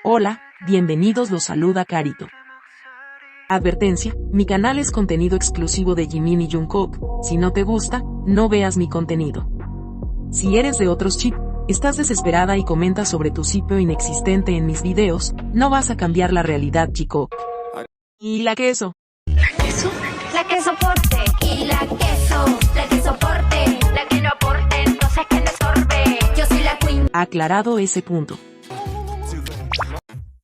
Hola, bienvenidos, los saluda Carito. Advertencia, mi canal es contenido exclusivo de Jimin y Jungkook, si no te gusta, no veas mi contenido. Si eres de otros chip, estás desesperada y comentas sobre tu sitio inexistente en mis videos, no vas a cambiar la realidad, chico. ¿Y la queso? ¿La queso? La que soporte. Y la que soporte. La que no aporte, entonces que no estorbe. Yo soy la queen. Aclarado ese punto.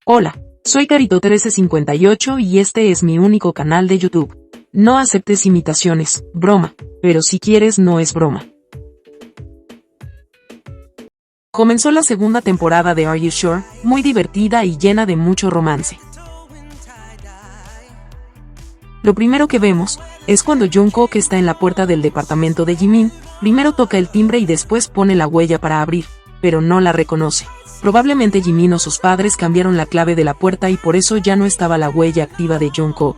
Hola, soy Carito1358 y este es mi único canal de YouTube. No aceptes imitaciones, broma, pero si quieres no es broma. Comenzó la segunda temporada de Are You Sure, muy divertida y llena de mucho romance. Lo primero que vemos es cuando Jungkook está en la puerta del departamento de Jimin, primero toca el timbre y después pone la huella para abrir, pero no la reconoce. Probablemente Jimin o sus padres cambiaron la clave de la puerta y por eso ya no estaba la huella activa de Jungkook.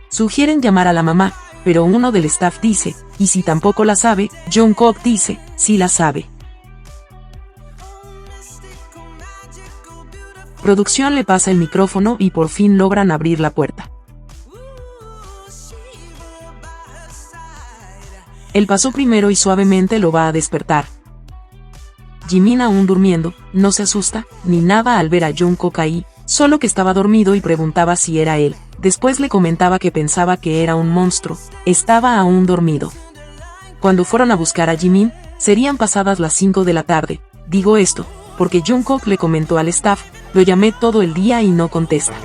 Sugieren llamar a la mamá, pero uno del staff dice, ¿y si tampoco la sabe? Jungkook dice, sí la sabe. Producción le pasa el micrófono y por fin logran abrir la puerta. Él pasó primero y suavemente lo va a despertar. Jimin, aún durmiendo, no se asusta ni nada al ver a Jungkook ahí, solo que estaba dormido y preguntaba si era él. Después le comentaba que pensaba que era un monstruo, estaba aún dormido. Cuando fueron a buscar a Jimin, serían pasadas las 5 de la tarde. Digo esto, porque Jungkook le comentó al staff, lo llamé todo el día y no contesta.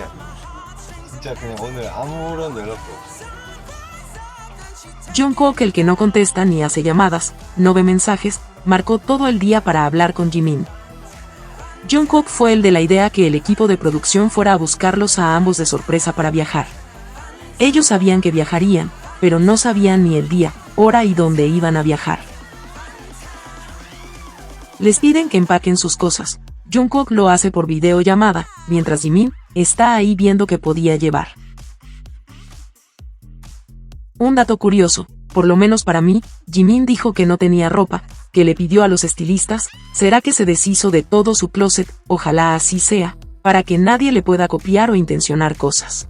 Jungkook, el que no contesta ni hace llamadas, no ve mensajes, marcó todo el día para hablar con Jimin. Jungkook fue el de la idea que el equipo de producción fuera a buscarlos a ambos de sorpresa para viajar. Ellos sabían que viajarían, pero no sabían ni el día, hora y dónde iban a viajar. Les piden que empaquen sus cosas. Jungkook lo hace por videollamada, mientras Jimin está ahí viendo qué podía llevar. Un dato curioso, por lo menos para mí, Jimin dijo que no tenía ropa, que le pidió a los estilistas, ¿será que se deshizo de todo su closet? Ojalá así sea, para que nadie le pueda copiar o intencionar cosas.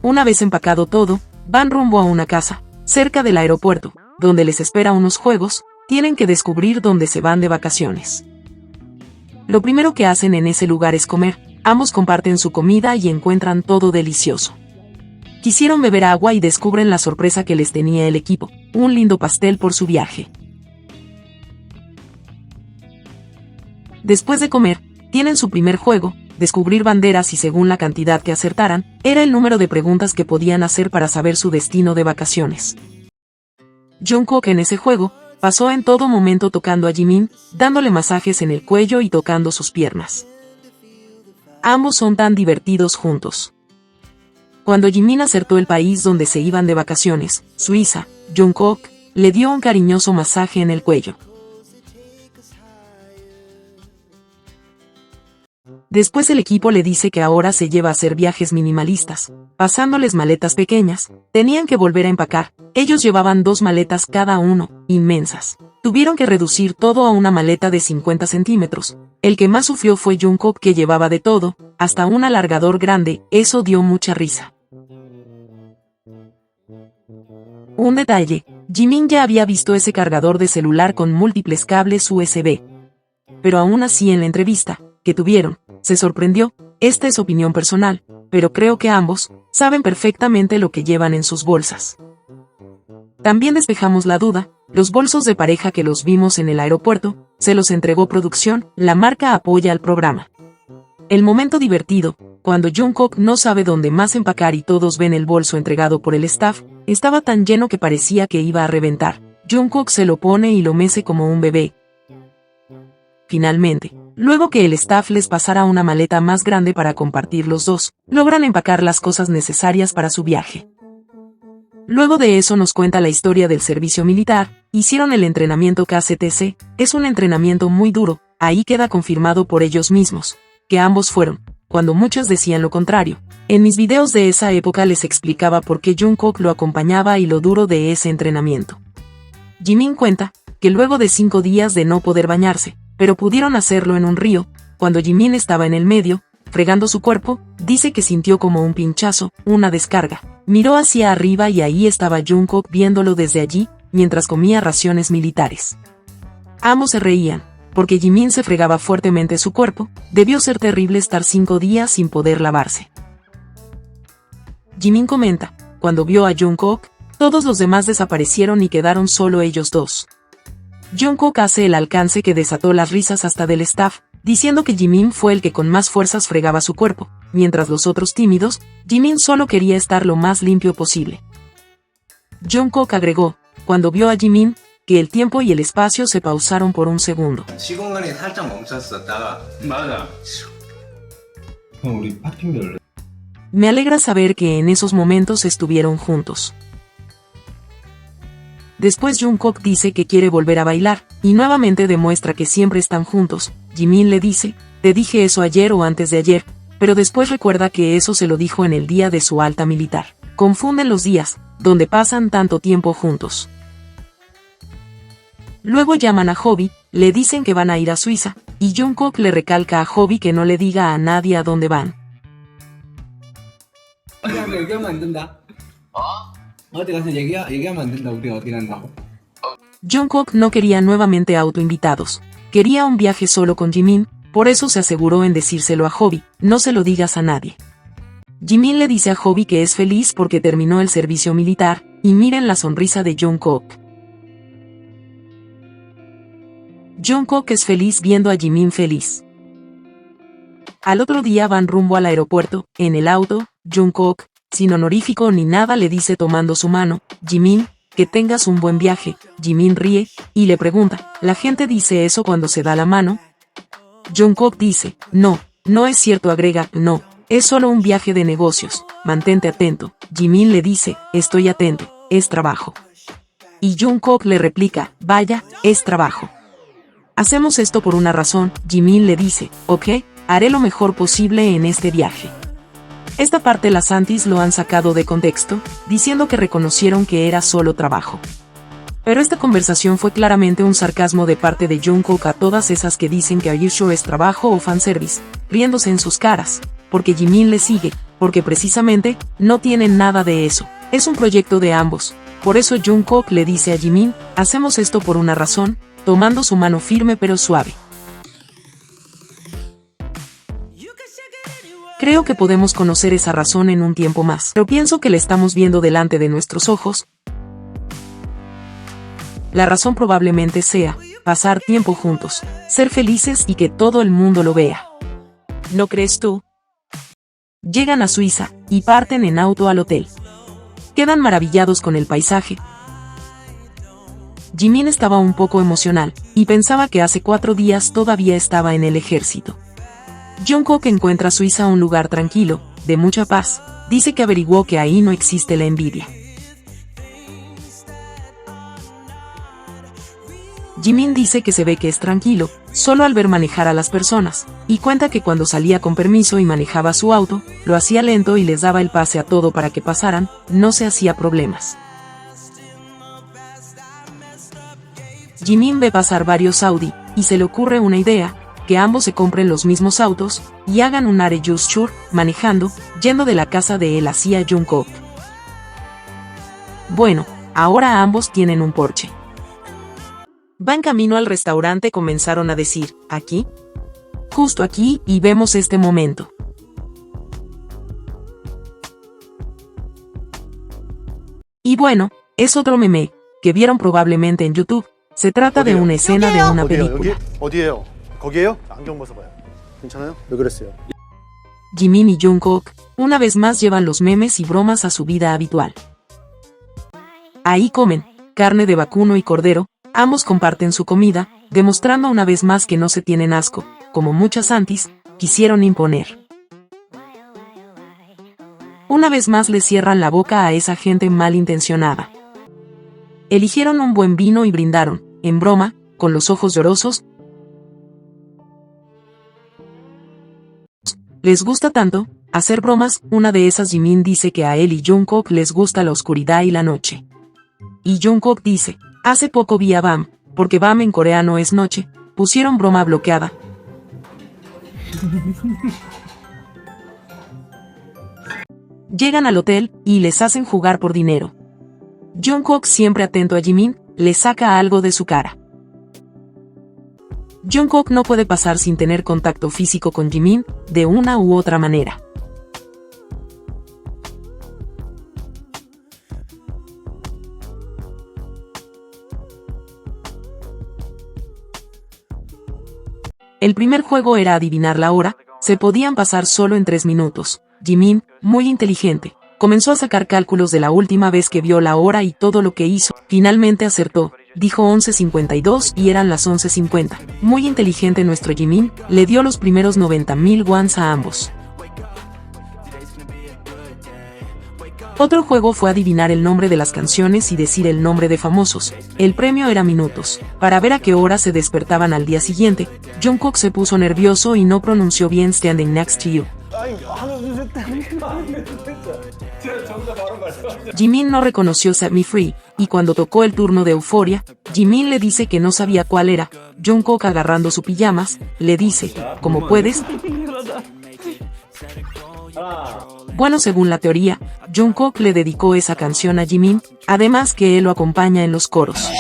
Una vez empacado todo, van rumbo a una casa, cerca del aeropuerto, donde les espera unos juegos, tienen que descubrir dónde se van de vacaciones. Lo primero que hacen en ese lugar es comer, ambos comparten su comida y encuentran todo delicioso. Quisieron beber agua y descubren la sorpresa que les tenía el equipo, un lindo pastel por su viaje. Después de comer, tienen su primer juego, descubrir banderas y según la cantidad que acertaran, era el número de preguntas que podían hacer para saber su destino de vacaciones. Jungkook en ese juego, pasó en todo momento tocando a Jimin, dándole masajes en el cuello y tocando sus piernas. Ambos son tan divertidos juntos. Cuando Jimin acertó el país donde se iban de vacaciones, Suiza, Jungkook le dio un cariñoso masaje en el cuello. Después el equipo le dice que ahora se lleva a hacer viajes minimalistas, pasándoles maletas pequeñas, tenían que volver a empacar, ellos llevaban 2 maletas cada uno, inmensas. Tuvieron que reducir todo a una maleta de 50 centímetros. El que más sufrió fue Jungkook, que llevaba de todo, hasta un alargador grande, eso dio mucha risa. Un detalle, Jimin ya había visto ese cargador de celular con múltiples cables USB. Pero aún así en la entrevista que tuvieron, se sorprendió, esta es opinión personal, pero creo que ambos saben perfectamente lo que llevan en sus bolsas. También despejamos la duda, los bolsos de pareja que los vimos en el aeropuerto, se los entregó producción, la marca apoya al programa. El momento divertido, cuando Jungkook no sabe dónde más empacar y todos ven el bolso entregado por el staff, estaba tan lleno que parecía que iba a reventar. Jungkook se lo pone y lo mece como un bebé. Finalmente, luego que el staff les pasara una maleta más grande para compartir los dos, logran empacar las cosas necesarias para su viaje. Luego de eso nos cuenta la historia del servicio militar, hicieron el entrenamiento KCTC, es un entrenamiento muy duro, ahí queda confirmado por ellos mismos, que ambos fueron, cuando muchos decían lo contrario. En mis videos de esa época les explicaba por qué Jungkook lo acompañaba y lo duro de ese entrenamiento. Jimin cuenta que luego de 5 días de no poder bañarse, pero pudieron hacerlo en un río, cuando Jimin estaba en el medio, fregando su cuerpo, dice que sintió como un pinchazo, una descarga. Miró hacia arriba y ahí estaba Jungkook viéndolo desde allí, mientras comía raciones militares. Ambos se reían, porque Jimin se fregaba fuertemente su cuerpo. Debió ser terrible estar 5 días sin poder lavarse. Jimin comenta, cuando vio a Jungkook, todos los demás desaparecieron y quedaron solo ellos dos. Jungkook hace el alcance que desató las risas hasta del staff, diciendo que Jimin fue el que con más fuerzas fregaba su cuerpo, mientras los otros tímidos, Jimin solo quería estar lo más limpio posible. Jungkook agregó, cuando vio a Jimin, que el tiempo y el espacio se pausaron por un segundo. 시공간이 살짝 멈췄었다가 맞아. 그럼 우리 파팅별로. Me alegra saber que en esos momentos estuvieron juntos. Después Jungkook dice que quiere volver a bailar, y nuevamente demuestra que siempre están juntos. Jimin le dice, te dije eso ayer o antes de ayer, pero después recuerda que eso se lo dijo en el día de su alta militar. Confunden los días, donde pasan tanto tiempo juntos. Luego llaman a Hobi, le dicen que van a ir a Suiza, y Jungkook le recalca a Hobi que no le diga a nadie a dónde van. 얘기하면 안 된다. 어디 가서 얘기하면 안 된다. 우리가 어디 간다고. Jungkook no quería nuevamente autoinvitados. Quería un viaje solo con Jimin, por eso se aseguró en decírselo a Hobi, no se lo digas a nadie. Jimin le dice a Hobi que es feliz porque terminó el servicio militar, y miren la sonrisa de Jungkook. Jungkook es feliz viendo a Jimin feliz. Al otro día van rumbo al aeropuerto. En el auto, Jungkook, sin honorífico ni nada, le dice tomando su mano, Jimin, que tengas un buen viaje. Jimin ríe, y le pregunta, ¿la gente dice eso cuando se da la mano? Jungkook dice, no, no es cierto, agrega, no, es solo un viaje de negocios, mantente atento. Jimin le dice, estoy atento, es trabajo. Y Jungkook le replica, vaya, es trabajo. Hacemos esto por una razón. Jimin le dice, ok, haré lo mejor posible en este viaje. Esta parte las antis lo han sacado de contexto, diciendo que reconocieron que era solo trabajo. Pero esta conversación fue claramente un sarcasmo de parte de Jungkook a todas esas que dicen que Are You Sure es trabajo o fanservice, riéndose en sus caras, porque Jimin le sigue, porque precisamente, no tienen nada de eso, es un proyecto de ambos. Por eso Jungkook le dice a Jimin, hacemos esto por una razón, tomando su mano firme pero suave. Creo que podemos conocer esa razón en un tiempo más, pero pienso que la estamos viendo delante de nuestros ojos. La razón probablemente sea, pasar tiempo juntos, ser felices y que todo el mundo lo vea. ¿No crees tú? Llegan a Suiza, y parten en auto al hotel. Quedan maravillados con el paisaje. Jimin estaba un poco emocional, y pensaba que hace 4 días todavía estaba en el ejército. Jungkook encuentra Suiza un lugar tranquilo, de mucha paz, dice que averiguó que ahí no existe la envidia. Jimin dice que se ve que es tranquilo, solo al ver manejar a las personas, y cuenta que cuando salía con permiso y manejaba su auto, lo hacía lento y les daba el pase a todo para que pasaran, no se hacía problemas. Jimin ve pasar varios Audi, y se le ocurre una idea, que ambos se compren los mismos autos, y hagan un Are You Sure, manejando, yendo de la casa de él hacia Jungkook. Bueno, ahora ambos tienen un Porsche. Van camino al restaurante, comenzaron a decir, ¿aquí? Justo aquí, y vemos este momento. Y bueno, es otro meme, que vieron probablemente en YouTube. Se trata de una escena de una película. 거기에요? 안경 벗어봐요. 괜찮아요? 왜 그랬어요? Jimin y Jungkook, una vez más llevan los memes y bromas a su vida habitual. Ahí comen, carne de vacuno y cordero, ambos comparten su comida, demostrando una vez más que no se tienen asco, como muchas antis, quisieron imponer. Una vez más le cierran la boca a esa gente malintencionada. Eligieron un buen vino y brindaron, en broma, con los ojos llorosos. Les gusta tanto hacer bromas. Una de esas, Jimin dice que a él y Jungkook les gusta la oscuridad y la noche. Y Jungkook dice, hace poco vi a Bam, porque Bam en coreano es noche, pusieron broma bloqueada. Llegan al hotel y les hacen jugar por dinero. Jungkook, siempre atento a Jimin, le saca algo de su cara. Jungkook no puede pasar sin tener contacto físico con Jimin, de una u otra manera. El primer juego era adivinar la hora, se podían pasar solo en 3 minutos. Jimin, muy inteligente, comenzó a sacar cálculos de la última vez que vio la hora y todo lo que hizo. Finalmente acertó, dijo 11:52 y eran las 11:50. Muy inteligente nuestro Jimin, le dio los primeros 90.000 wons a ambos. Otro juego fue adivinar el nombre de las canciones y decir el nombre de famosos. El premio era minutos. Para ver a qué hora se despertaban al día siguiente, Jungkook se puso nervioso y no pronunció bien Standing Next to You. Jimin no reconoció Set Me Free, y cuando tocó el turno de Euphoria, Jimin le dice que no sabía cuál era. Jungkook, agarrando su pijamas, le dice, ¿cómo puedes? Bueno, según la teoría, Jungkook le dedicó esa canción a Jimin, además que él lo acompaña en los coros.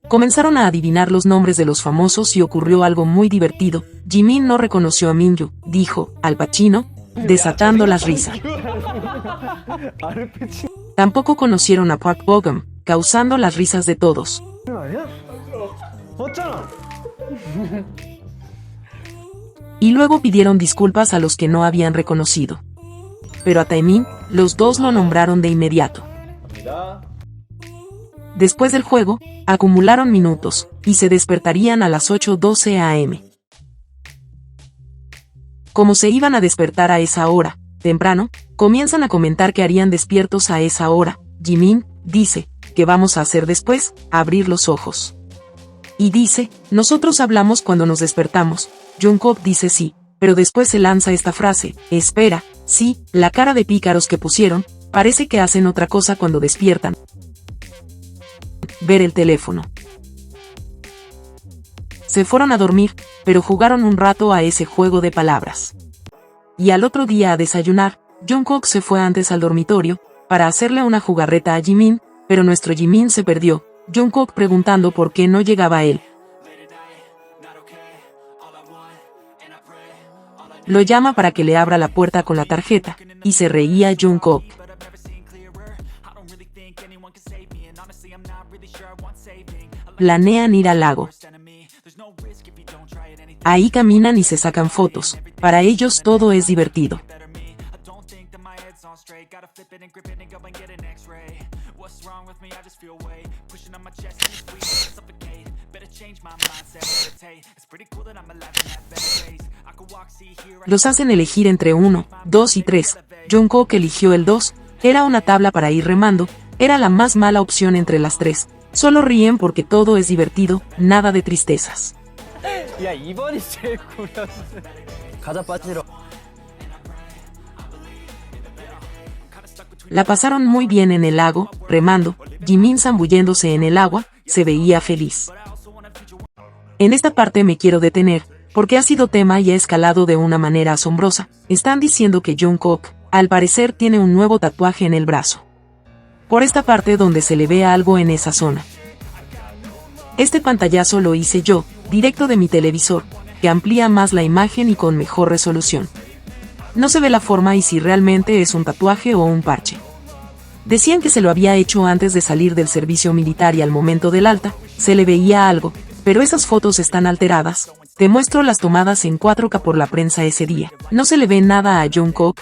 Comenzaron a adivinar los nombres de los famosos y ocurrió algo muy divertido. Jimin no reconoció a Minju, dijo, Al Pacino, desatando las risas. Tampoco conocieron a Park Bo-gum, causando las risas de todos. Y luego pidieron disculpas a los que no habían reconocido. Pero a Taemin, los dos lo nombraron de inmediato. Después del juego, acumularon minutos, y se despertarían a las 8:12 am. Como se iban a despertar a esa hora, temprano, comienzan a comentar que harían despiertos a esa hora. Jimin dice, ¿qué vamos a hacer después? Abrir los ojos. Y dice, nosotros hablamos cuando nos despertamos. Jungkook dice sí, pero después se lanza esta frase, espera, sí, la cara de pícaros que pusieron, parece que hacen otra cosa cuando despiertan. Ver el teléfono. Se fueron a dormir, pero jugaron un rato a ese juego de palabras. Y al otro día a desayunar, Jungkook se fue antes al dormitorio, para hacerle una jugarreta a Jimin, pero nuestro Jimin se perdió, Jungkook preguntando por qué no llegaba él. Lo llama para que le abra la puerta con la tarjeta, y se reía Jungkook. Planean ir al lago. Ahí caminan y se sacan fotos, para ellos todo es divertido. Los hacen elegir entre 1, 2 y 3. Jungkook eligió el 2, era una tabla para ir remando, era la más mala opción entre las 3. Solo ríen porque todo es divertido, nada de tristezas. La pasaron muy bien en el lago, remando, Jimin zambulléndose en el agua, se veía feliz. En esta parte me quiero detener, porque ha sido tema y ha escalado de una manera asombrosa. Están diciendo que Jungkook, al parecer, tiene un nuevo tatuaje en el brazo. Por esta parte donde se le ve algo en esa zona. Este pantallazo lo hice yo, directo de mi televisor, que amplía más la imagen y con mejor resolución. No se ve la forma y si realmente es un tatuaje o un parche. Decían que se lo había hecho antes de salir del servicio militar y al momento del alta, se le veía algo, pero esas fotos están alteradas. Te muestro las tomadas en 4K por la prensa ese día. No se le ve nada a Jungkook.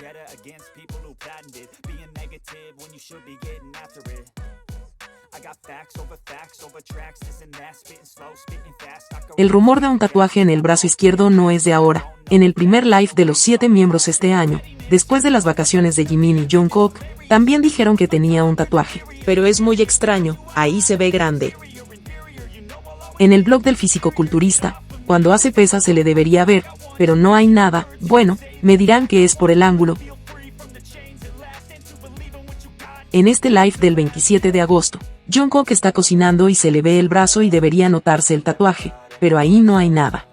El rumor de un tatuaje en el brazo izquierdo no es de ahora. En el primer live de los 7 miembros este año, después de las vacaciones de Jimin y Jungkook, también dijeron que tenía un tatuaje. Pero es muy extraño, ahí se ve grande. En el blog del fisicoculturista, cuando hace pesas se le debería ver, pero no hay nada. Bueno, me dirán que es por el ángulo. En este live del 27 de agosto, Jungkook está cocinando y se le ve el brazo y debería notarse el tatuaje, pero ahí no hay nada.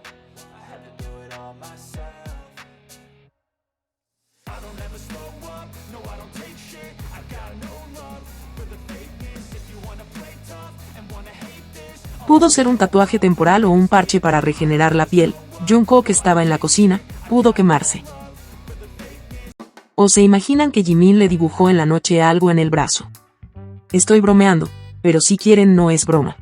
Pudo ser un tatuaje temporal o un parche para regenerar la piel. Jungkook estaba en la cocina, pudo quemarse. ¿O se imaginan que Jimin le dibujó en la noche algo en el brazo? Estoy bromeando, pero si quieren no es broma.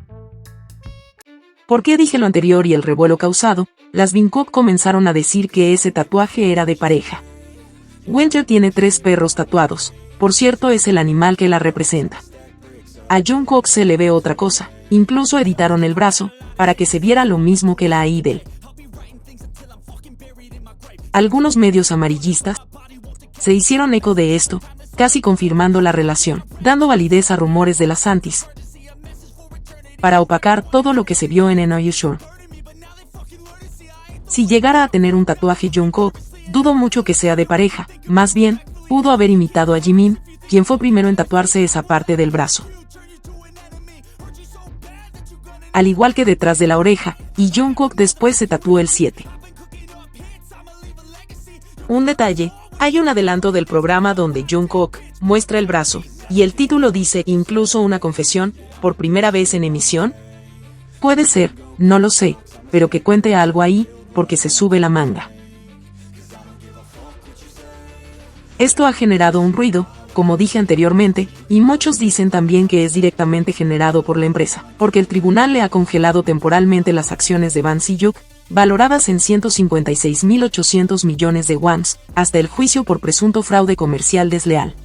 ¿Por qué dije lo anterior y el revuelo causado? Las Bangkok comenzaron a decir que ese tatuaje era de pareja. Winter tiene 3 perros tatuados, por cierto es el animal que la representa. A Jungkook se le ve otra cosa, incluso editaron el brazo, para que se viera lo mismo que la idol. Algunos medios amarillistas se hicieron eco de esto, casi confirmando la relación, dando validez a rumores de las antis, para opacar todo lo que se vio en Are You Sure. Si llegara a tener un tatuaje Jungkook, dudo mucho que sea de pareja, más bien, pudo haber imitado a Jimin, quien fue primero en tatuarse esa parte del brazo. Al igual que detrás de la oreja, y Jungkook después se tatuó el 7. Un detalle, hay un adelanto del programa donde Jungkook muestra el brazo, y el título dice incluso una confesión, por primera vez en emisión. Puede ser, no lo sé, pero que cuente algo ahí, porque se sube la manga. Esto ha generado un ruido, como dije anteriormente, y muchos dicen también que es directamente generado por la empresa, porque el tribunal le ha congelado temporalmente las acciones de Ban Si-hyuk, valoradas en 156.800 millones de wons, hasta el juicio por presunto fraude comercial desleal.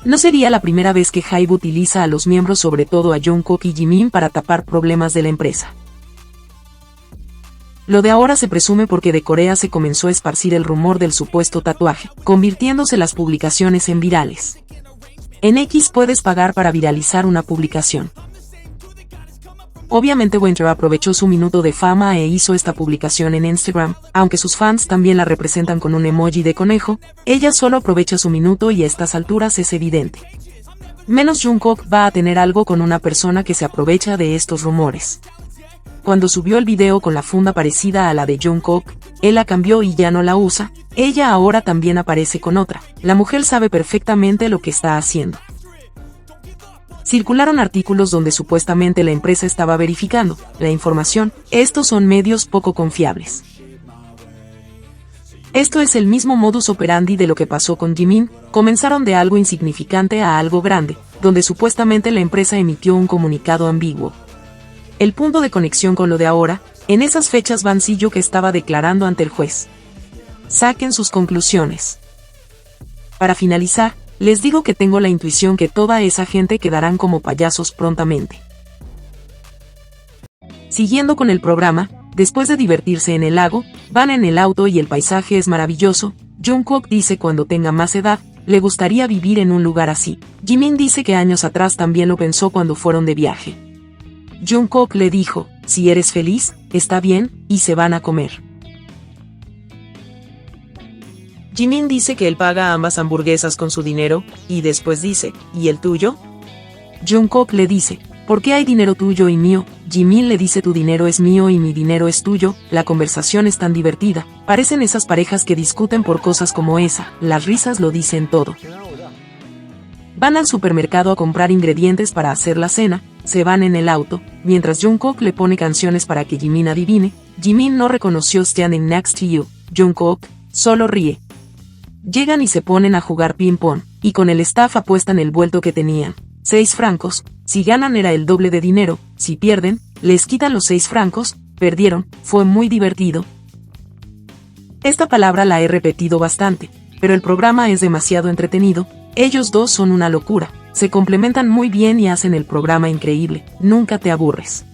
No sería la primera vez que HYBE utiliza a los miembros, sobre todo a Jungkook y Jimin, para tapar problemas de la empresa. Lo de ahora se presume porque de Corea se comenzó a esparcir el rumor del supuesto tatuaje, convirtiéndose las publicaciones en virales. En X puedes pagar para viralizar una publicación. Obviamente Winter aprovechó su minuto de fama e hizo esta publicación en Instagram, aunque sus fans también la representan con un emoji de conejo, ella solo aprovecha su minuto y a estas alturas es evidente. Menos Jungkook va a tener algo con una persona que se aprovecha de estos rumores. Cuando subió el video con la funda parecida a la de Jungkook, él la cambió y ya no la usa, ella ahora también aparece con otra, la mujer sabe perfectamente lo que está haciendo. Circularon artículos donde supuestamente la empresa estaba verificando la información, estos son medios poco confiables. Esto es el mismo modus operandi de lo que pasó con Jimin, comenzaron de algo insignificante a algo grande, donde supuestamente la empresa emitió un comunicado ambiguo. El punto de conexión con lo de ahora, en esas fechas Ban Si-hyuk estaba declarando ante el juez. Saquen sus conclusiones. Para finalizar, les digo que tengo la intuición que toda esa gente quedarán como payasos prontamente. Siguiendo con el programa, después de divertirse en el lago, van en el auto y el paisaje es maravilloso. Jungkook dice cuando tenga más edad, le gustaría vivir en un lugar así. Jimin dice que años atrás también lo pensó cuando fueron de viaje. Jungkook le dijo, si eres feliz, está bien, y se van a comer. Jimin dice que él paga ambas hamburguesas con su dinero, y después dice, ¿y el tuyo? Jungkook le dice, ¿por qué hay dinero tuyo y mío? Jimin le dice tu dinero es mío y mi dinero es tuyo, la conversación es tan divertida, parecen esas parejas que discuten por cosas como esa, las risas lo dicen todo. Van al supermercado a comprar ingredientes para hacer la cena, se van en el auto, mientras Jungkook le pone canciones para que Jimin adivine. Jimin no reconoció Standing Next to You, Jungkook solo ríe. Llegan y se ponen a jugar ping-pong, y con el staff apuestan el vuelto que tenían, 6 francos, si ganan era el doble de dinero, si pierden, les quitan los 6 francos, perdieron, fue muy divertido. Esta palabra la he repetido bastante, pero el programa es demasiado entretenido, ellos dos son una locura, se complementan muy bien y hacen el programa increíble, nunca te aburres.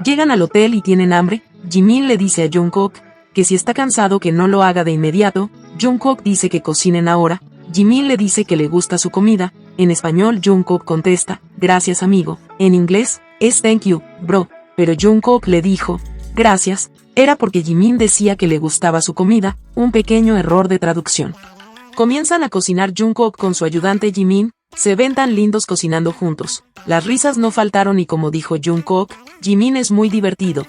Llegan al hotel y tienen hambre, Jimin le dice a Jungkook que si está cansado que no lo haga de inmediato, Jungkook dice que cocinen ahora, Jimin le dice que le gusta su comida, en español Jungkook contesta, gracias amigo, en inglés, es thank you, bro, pero Jungkook le dijo, gracias, era porque Jimin decía que le gustaba su comida, un pequeño error de traducción. Comienzan a cocinar Jungkook con su ayudante Jimin, se ven tan lindos cocinando juntos. Las risas no faltaron y como dijo Jungkook, Jimin es muy divertido.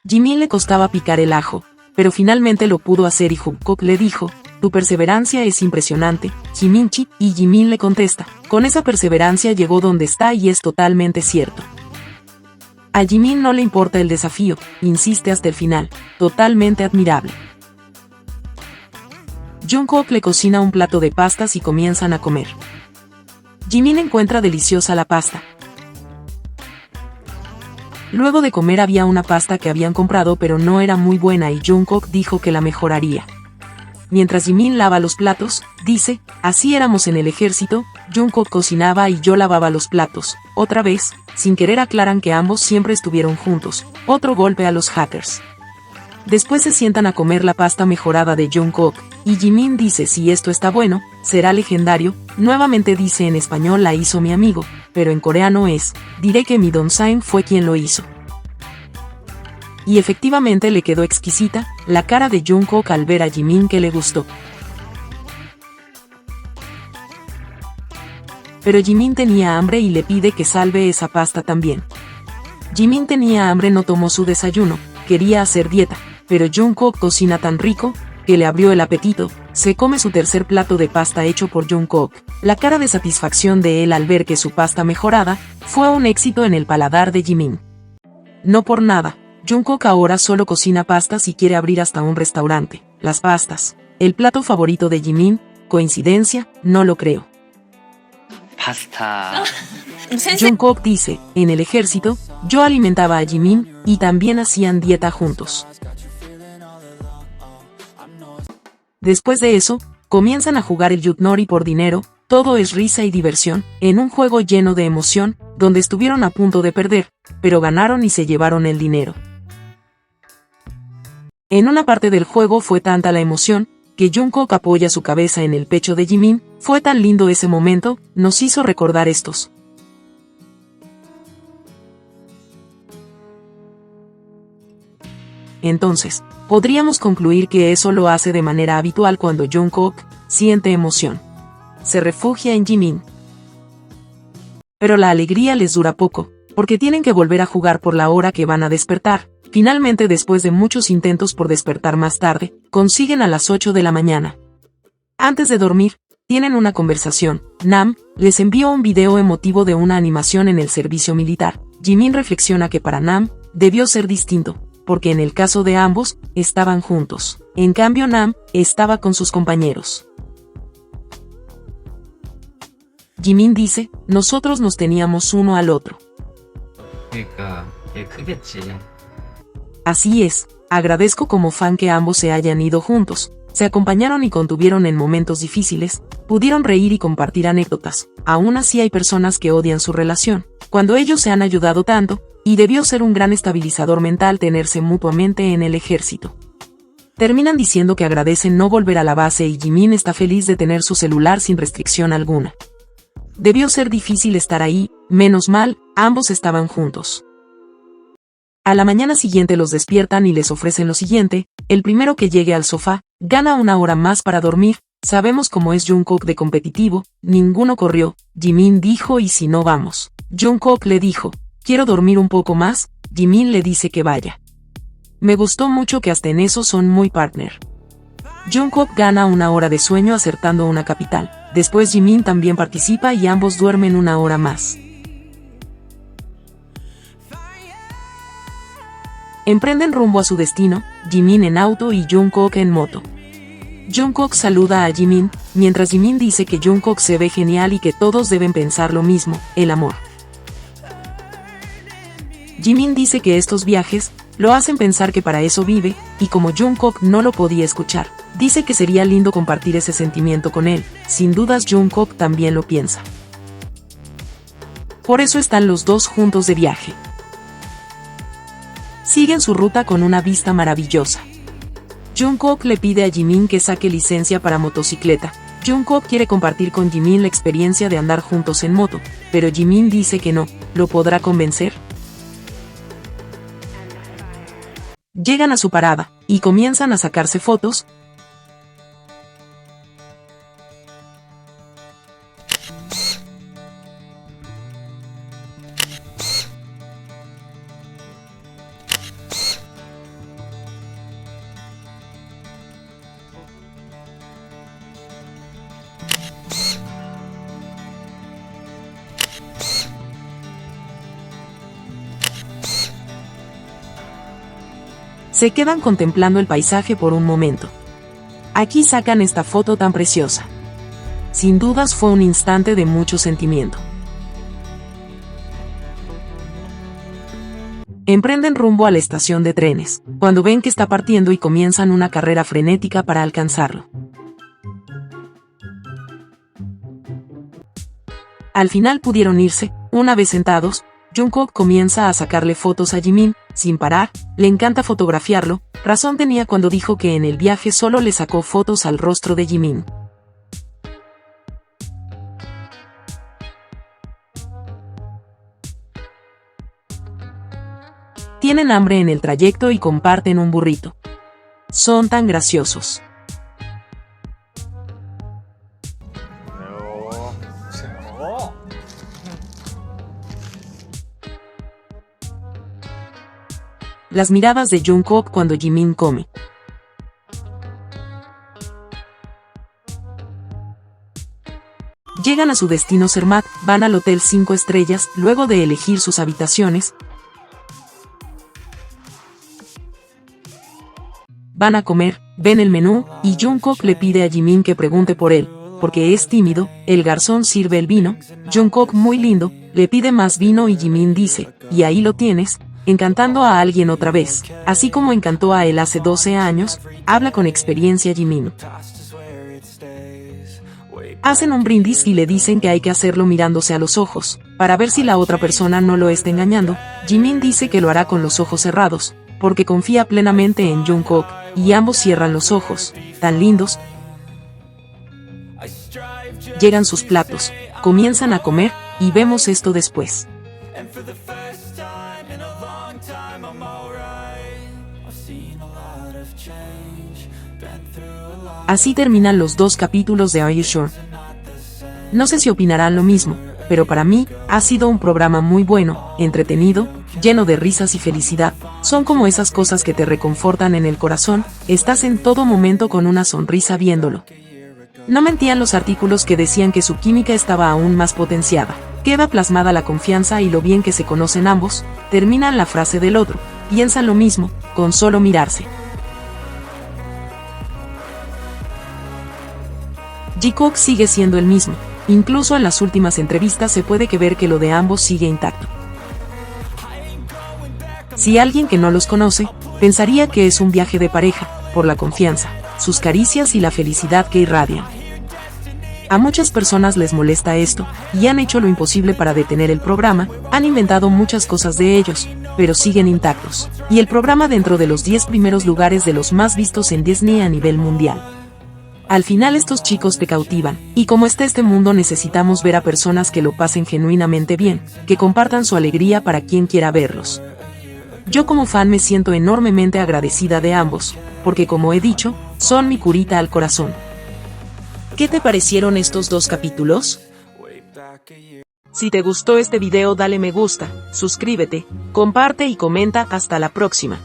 Jimin le costaba picar el ajo, pero finalmente lo pudo hacer y Jungkook le dijo, tu perseverancia es impresionante, Jiminchi, y Jimin le contesta, con esa perseverancia llegó donde está y es totalmente cierto. A Jimin no le importa el desafío, insiste hasta el final, totalmente admirable. Jungkook le cocina un plato de pastas y comienzan a comer. Jimin encuentra deliciosa la pasta. Luego de comer había una pasta que habían comprado pero no era muy buena y Jungkook dijo que la mejoraría. Mientras Jimin lava los platos, dice, así éramos en el ejército, Jungkook cocinaba y yo lavaba los platos. Otra vez, sin querer aclaran que ambos siempre estuvieron juntos. Otro golpe a los hackers. Después se sientan a comer la pasta mejorada de Jungkook, y Jimin dice si esto está bueno, será legendario, nuevamente dice en español la hizo mi amigo, pero en coreano es, diré que mi Donsain fue quien lo hizo. Y efectivamente le quedó exquisita, la cara de Jungkook al ver a Jimin que le gustó. Pero Jimin tenía hambre y le pide que salve esa pasta también. Jimin tenía hambre, no tomó su desayuno, quería hacer dieta, pero Jungkook cocina tan rico, que le abrió el apetito, se come su tercer plato de pasta hecho por Jungkook. La cara de satisfacción de él al ver que su pasta mejorada, fue un éxito en el paladar de Jimin. No por nada, Jungkook ahora solo cocina pastas y quiere abrir hasta un restaurante. Las pastas, el plato favorito de Jimin, ¿coincidencia? No lo creo. 파스타. Jungkook dice, en el ejército, yo alimentaba a Jimin, y también hacían dieta juntos. Después de eso, comienzan a jugar el Yutnori por dinero, todo es risa y diversión, en un juego lleno de emoción, donde estuvieron a punto de perder, pero ganaron y se llevaron el dinero. En una parte del juego fue tanta la emoción, que Jungkook apoya su cabeza en el pecho de Jimin, fue tan lindo ese momento, nos hizo recordar estos. Entonces, podríamos concluir que eso lo hace de manera habitual cuando Jungkook siente emoción. Se refugia en Jimin. Pero la alegría les dura poco, porque tienen que volver a jugar por la hora que van a despertar. Finalmente, después de muchos intentos por despertar más tarde, consiguen a las 8 de la mañana. Antes de dormir, tienen una conversación. Nam les envió un video emotivo de una animación en el servicio militar. Jimin reflexiona que para Nam debió ser distinto, porque en el caso de ambos, estaban juntos. En cambio Nam estaba con sus compañeros. Jimin dice, nosotros nos teníamos uno al otro. 그러니까 크겠지. Así es, agradezco como fan que ambos se hayan ido juntos, se acompañaron y contuvieron en momentos difíciles, pudieron reír y compartir anécdotas. Aún así hay personas que odian su relación, cuando ellos se han ayudado tanto, y debió ser un gran estabilizador mental tenerse mutuamente en el ejército. Terminan diciendo que agradecen no volver a la base y Jimin está feliz de tener su celular sin restricción alguna. Debió ser difícil estar ahí, menos mal, ambos estaban juntos. A la mañana siguiente los despiertan y les ofrecen lo siguiente, el primero que llegue al sofá, gana una hora más para dormir, sabemos cómo es Jungkook de competitivo, ninguno corrió, Jimin dijo y si no vamos. Jungkook le dijo, quiero dormir un poco más, Jimin le dice que vaya. Me gustó mucho que hasta en eso son muy partner. Jungkook gana una hora de sueño acertando una capital, después Jimin también participa y ambos duermen una hora más. Emprenden rumbo a su destino, Jimin en auto y Jungkook en moto. Jungkook saluda a Jimin, mientras Jimin dice que Jungkook se ve genial y que todos deben pensar lo mismo, el amor. Jimin dice que estos viajes lo hacen pensar que para eso vive, y como Jungkook no lo podía escuchar, dice que sería lindo compartir ese sentimiento con él, sin dudas Jungkook también lo piensa. Por eso están los dos juntos de viaje. Siguen su ruta con una vista maravillosa. Jungkook le pide a Jimin que saque licencia para motocicleta. Jungkook quiere compartir con Jimin la experiencia de andar juntos en moto, pero Jimin dice que no, ¿lo podrá convencer? Llegan a su parada, y comienzan a sacarse fotos. Se quedan contemplando el paisaje por un momento. Aquí sacan esta foto tan preciosa. Sin dudas fue un instante de mucho sentimiento. Emprenden rumbo a la estación de trenes, cuando ven que está partiendo y comienzan una carrera frenética para alcanzarlo. Al final pudieron irse. Una vez sentados, Jungkook comienza a sacarle fotos a Jimin, sin parar. Le encanta fotografiarlo. Razón tenía cuando dijo que en el viaje solo le sacó fotos al rostro de Jimin. Tienen hambre en el trayecto y comparten un burrito. Son tan graciosos. Las miradas de Jungkook cuando Jimin come. Llegan a su destino Zermatt, van al hotel 5 estrellas, luego de elegir sus habitaciones. Van a comer, ven el menú, y Jungkook le pide a Jimin que pregunte por él, porque es tímido. El garzón sirve el vino. Jungkook, muy lindo, le pide más vino y Jimin dice, y ahí lo tienes, encantando a alguien otra vez, así como encantó a él hace 12 años, habla con experiencia Jimin. Hacen un brindis y le dicen que hay que hacerlo mirándose a los ojos, para ver si la otra persona no lo está engañando. Jimin dice que lo hará con los ojos cerrados, porque confía plenamente en Jungkook, y ambos cierran los ojos, tan lindos. Llegan sus platos, comienzan a comer, y vemos esto después. Así terminan los 2 capítulos de Are You Sure? No sé si opinarán lo mismo, pero para mí, ha sido un programa muy bueno, entretenido, lleno de risas y felicidad. Son como esas cosas que te reconfortan en el corazón, estás en todo momento con una sonrisa viéndolo. No mentían los artículos que decían que su química estaba aún más potenciada. Queda plasmada la confianza y lo bien que se conocen ambos. Terminan la frase del otro, piensan lo mismo, con solo mirarse. Jungkook sigue siendo el mismo, incluso en las últimas entrevistas se puede ver que lo de ambos sigue intacto. Si alguien que no los conoce, pensaría que es un viaje de pareja, por la confianza, sus caricias y la felicidad que irradian. A muchas personas les molesta esto, y han hecho lo imposible para detener el programa, han inventado muchas cosas de ellos, pero siguen intactos, y el programa dentro de los 10 primeros lugares de los más vistos en Disney a nivel mundial. Al final estos chicos te cautivan, y como está este mundo necesitamos ver a personas que lo pasen genuinamente bien, que compartan su alegría para quien quiera verlos. Yo como fan me siento enormemente agradecida de ambos, porque como he dicho, son mi curita al corazón. ¿Qué te parecieron estos 2 capítulos? Si te gustó este video dale me gusta, suscríbete, comparte y comenta. Hasta la próxima.